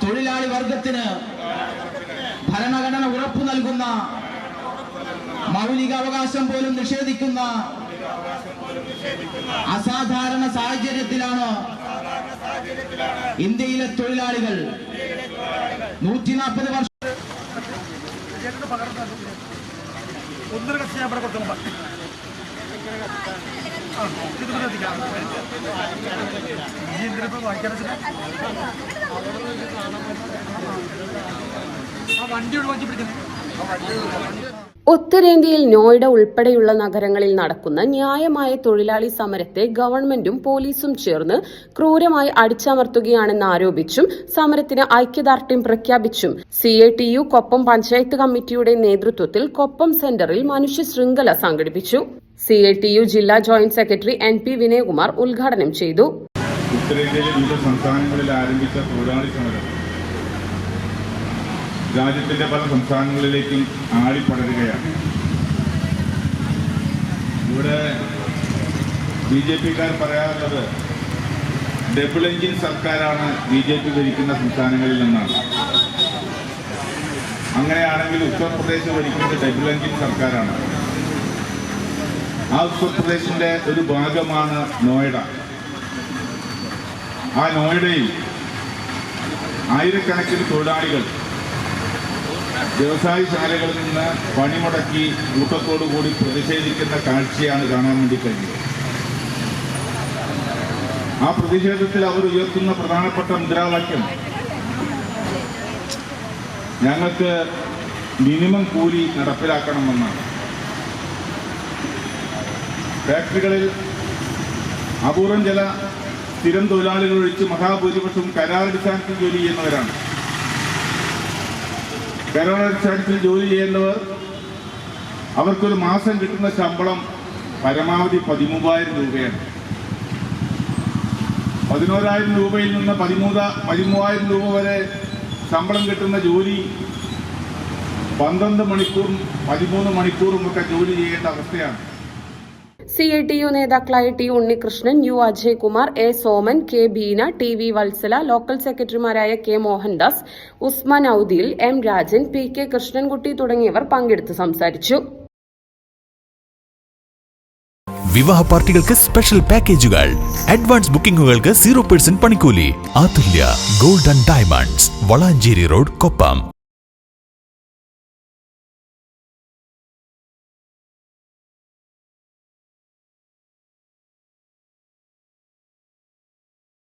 തൊഴിലാളി വർഗത്തിന് ഭരണഘടന ഉറപ്പു നൽകുന്ന മൗലിക അവകാശം പോലും നിഷേധിക്കുന്ന അസാധാരണ സാഹചര്യത്തിലാണ് ഇന്ത്യയിലെ തൊഴിലാളികൾ 140 വർഷം ഉത്തരേന്ത്യയിൽ നോയിഡ ഉൾപ്പെടെയുള്ള നഗരങ്ങളിൽ നടക്കുന്ന ന്യായമായ തൊഴിലാളി സമരത്തെ ഗവൺമെന്റും പോലീസും ചേർന്ന് ക്രൂരമായി അടിച്ചമർത്തുകയാണെന്ന് ആരോപിച്ചും സമരത്തിന് ഐക്യദാർഢ്യം പ്രഖ്യാപിച്ചും CATU കൊപ്പം പഞ്ചായത്ത് കമ്മിറ്റിയുടെ നേതൃത്വത്തിൽ കൊപ്പം സെന്ററിൽ മനുഷ്യ ശൃംഖല സംഘടിപ്പിച്ചു. CATU ജില്ലാ ജോയിന്റ് സെക്രട്ടറി NP വിനയകുമാർ ഉദ്ഘാടനം ചെയ്തു. ഉത്തരേന്ത്യയിലെ വിവിധ സംസ്ഥാനങ്ങളിൽ ആരംഭിച്ച തൊഴിലാളി സമരം രാജ്യത്തിന്റെ പല സംസ്ഥാനങ്ങളിലേക്കും ആളിപ്പടരുകയാണ്. ഇവിടെ BJP-ക്കാർ പറയാറുള്ളത് ഡബിൾ എഞ്ചിൻ സർക്കാരാണ് BJP ഭരിക്കുന്ന സംസ്ഥാനങ്ങളിൽ നിന്നാണ്. അങ്ങനെയാണെങ്കിൽ ഉത്തർപ്രദേശ് ഭരിക്കുന്നത് ഡബിൾ എഞ്ചിൻ സർക്കാരാണ്. ആ ഉത്തർപ്രദേശിന്റെ ഒരു ഭാഗമാണ് നോയിഡ. ആ നോയിഡയിൽ ആയിരക്കണക്കിന് തൊഴിലാളികൾ വ്യവസായശാലകളിൽ നിന്ന് പണിമുടക്കി കൂട്ടത്തോടുകൂടി പ്രതിഷേധിക്കുന്ന കാഴ്ചയാണ് കാണാൻ വേണ്ടി കഴിഞ്ഞത്. ആ പ്രതിഷേധത്തിൽ അവർ ഉയർത്തുന്ന പ്രധാനപ്പെട്ട മുദ്രാവാക്യം ഞങ്ങൾക്ക് മിനിമം കൂലി നടപ്പിലാക്കണമെന്നാണ്. ഫാക്ടറികളിൽ അപൂർവം ചില സ്ഥിരം തൊഴിലാളികൾ ഒഴിച്ച് മഹാഭൂരിപക്ഷവും കരാറടിസ്ഥാനത്തിൽ ജോലി ചെയ്യുന്നവരാണ്. കരാറടിസ്ഥാനത്തിൽ ജോലി ചെയ്യുന്നവർ അവർക്കൊരു മാസം കിട്ടുന്ന ശമ്പളം പരമാവധി 13,000 രൂപയാണ്. 11,000 രൂപയിൽ നിന്ന് 13,000 രൂപ വരെ ശമ്പളം കിട്ടുന്ന ജോലി 12 മണിക്കൂറും 13 മണിക്കൂറും ഒക്കെ ജോലി ചെയ്യേണ്ട അവസ്ഥയാണ്. CATU നേതാക്കളായ T Unnikrishnan, U Ajaykumar, A Soman, K Beena, TV Valsala, local സെക്രട്ടറിമാരായ K Mohandas, Usman Audil, M Rajan, PK Krishnankutty തുടങ്ങിയവർ പങ്കെടുത്ത് സംസാരിച്ചു. വിവാഹ പാർട്ടികൾക്ക് സ്പെഷ്യൽ പാക്കേജുകൾ, അഡ്വാൻസ് ബുക്കിംഗുകൾക്ക് 0% പണിക്കൂലി. Athulya gold and diamonds, Valanchery road, Koppam.